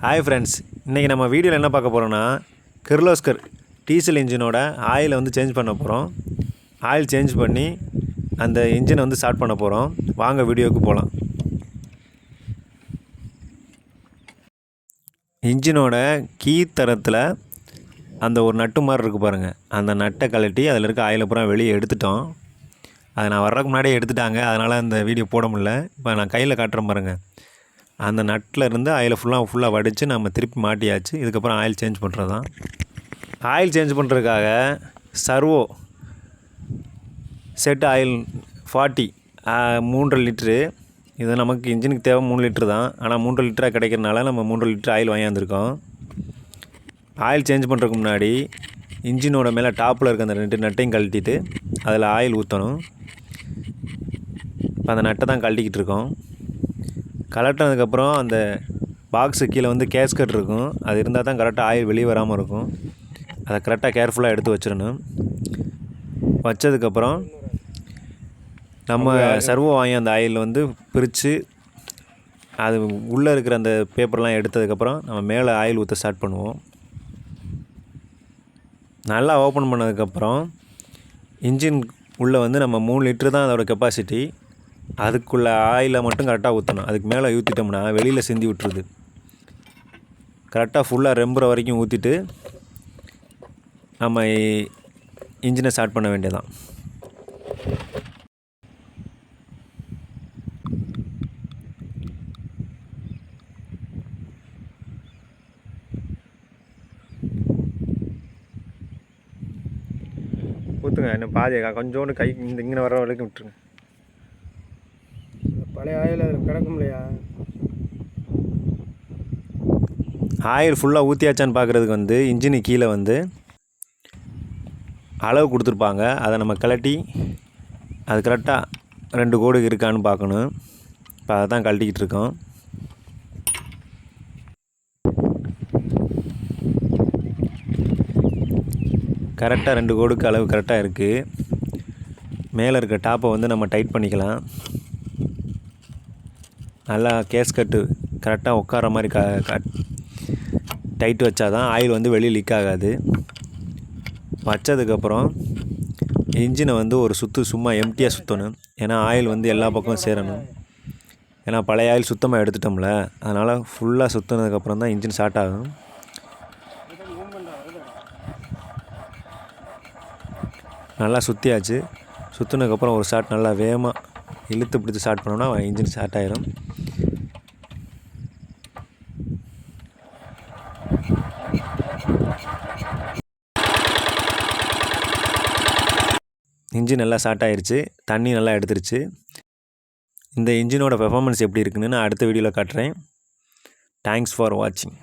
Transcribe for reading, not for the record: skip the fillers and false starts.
Hi friends, இன்றைக்கி நம்ம வீடியோவில் என்ன பார்க்க போகிறோன்னா கிர்லோஸ்கர் டீசல் இன்ஜினோட ஆயிலை வந்து சேஞ்ச் பண்ண போகிறோம். ஆயில் சேஞ்ச் பண்ணி அந்த இன்ஜினை வந்து ஸ்டார்ட் பண்ண போகிறோம். வாங்க வீடியோவுக்கு போகலாம். இன்ஜினோட கீழ்த்தரத்தில் அந்த ஒரு நட்டு மாதிரி இருக்குது பாருங்கள், அந்த நட்டை கழட்டி அதில் இருக்க ஆயிலை பூரா வெளியே எடுத்துட்டோம். அதை நான் வர்றதுக்கு முன்னாடியே எடுத்துட்டாங்க, அதனால் அந்த வீடியோ போட முடியல. இப்போ நான் கையில் காட்டுறேன் பாருங்கள். அந்த நட்டில் இருந்து ஆயிலை ஃபுல்லாக வடித்து நம்ம திருப்பி மாட்டியாச்சு. இதுக்கப்புறம் ஆயில் சேஞ்ச் பண்ணுறது தான். ஆயில் சேஞ்ச் பண்ணுறதுக்காக சர்வோ செட் ஆயில் 40 3.5 லிட்ரு. இது நமக்கு இன்ஜினுக்கு தேவை 3 லிட்ரு தான். ஆனால் 3 லிட்டராக கிடைக்கிறனால நம்ம 3 லிட்டர் ஆயில் வாங்கியிருந்துருக்கோம். ஆயில் சேஞ்ச் பண்ணுறதுக்கு முன்னாடி இன்ஜினோட மேலே டாப்பில் இருக்க அந்த 2 நட்டையும் கழட்டிட்டு அதில் ஆயில் ஊற்றணும். இப்போ அந்த நட்டை தான் கழட்டிக்கிட்டு இருக்கோம். கலட்டினதுக்கப்புறம் அந்த பாக்ஸு கீழே வந்து கேஸ்கட் இருக்கும். அது இருந்தால் தான் கரெக்டாக ஆயில் வெளியே வராமல் இருக்கும். அதை கரெக்டாக கேர்ஃபுல்லாக எடுத்து வச்சிடணும். வச்சதுக்கப்புறம் நம்ம சர்வோ வாங்கி அந்த ஆயில் வந்து பிரித்து அது உள்ளே இருக்கிற அந்த பேப்பர்லாம் எடுத்ததுக்கப்புறம் நம்ம மேலே ஆயில் ஊற்ற ஸ்டார்ட் பண்ணுவோம். நல்லா ஓப்பன் பண்ணதுக்கப்புறம் இன்ஜின் உள்ளே வந்து நம்ம 3 லிட்ரு தான் அதோடய கெப்பாசிட்டி. அதுக்குள்ளே ஆயிலை மட்டும் கரெக்டாக ஊற்றணும். அதுக்கு மேலே ஊற்றிட்டோம்னா வெளியில் சிந்தி விட்டுருது. கரெக்டாக ஃபுல்லாக ரெம்புற வரைக்கும் ஊற்றிட்டு நம்ம இன்ஜினை ஸ்டார்ட் பண்ண வேண்டியதான். ஊற்றுங்க, இன்னும் பாதி கொஞ்சோண்டு கை இங்கே வர வரைக்கும் விட்டுருங்க. பழைய ஆயில் அதில் கிடக்கும் இல்லையா? ஆயில் ஃபுல்லாக ஊற்றியாச்சான்னு பார்க்குறதுக்கு வந்து இன்ஜினு கீழே வந்து அளவு கொடுத்துருப்பாங்க. அதை நம்ம கழட்டி அது கரெக்டாக 2 கோடு இருக்கான்னு பார்க்கணும். இப்போ அதை தான் கழட்டிக்கிட்டு இருக்கோம். கரெக்டாக 2 கோடுக்கு அளவு கரெக்டாக இருக்குது. மேலே இருக்க டாப்பை வந்து நம்ம டைட் பண்ணிக்கலாம். நல்லா கேஸ்கட்டு கரெக்டாக உட்கார மாதிரி டைட்டு வச்சா தான் ஆயில் வந்து வெளியே லீக் ஆகாது. வச்சதுக்கப்புறம் இன்ஜினை வந்து ஒரு சும்மா எம்டியாக சுற்றணும். ஏன்னா ஆயில் வந்து எல்லா பக்கமும் சேரணும். ஏன்னா பழைய ஆயில் சுத்தமாக எடுத்துட்டோம்ல, அதனால் ஃபுல்லாக சுற்றினதுக்கப்புறம் தான் இன்ஜின் ஸ்டார்ட் ஆகும். நல்லா சுற்றியாச்சு. சுற்றினதுக்கப்புறம் ஒரு ஸ்டார்ட் நல்லா வேகமாக இழுத்து பிடிச்சி ஸ்டார்ட் பண்ணோன்னா இன்ஜின் ஸ்டார்ட் ஆகிரும். இன்ஜின் நல்லா ஸ்டார்ட் ஆகிருச்சு. தண்ணி நல்லா எடுத்துருச்சு. இந்த இன்ஜினோட பெர்ஃபார்மன்ஸ் எப்படி இருக்குன்னு நான் அடுத்த வீடியோவில் காட்டுறேன். தேங்க்ஸ் ஃபார் வாட்சிங்.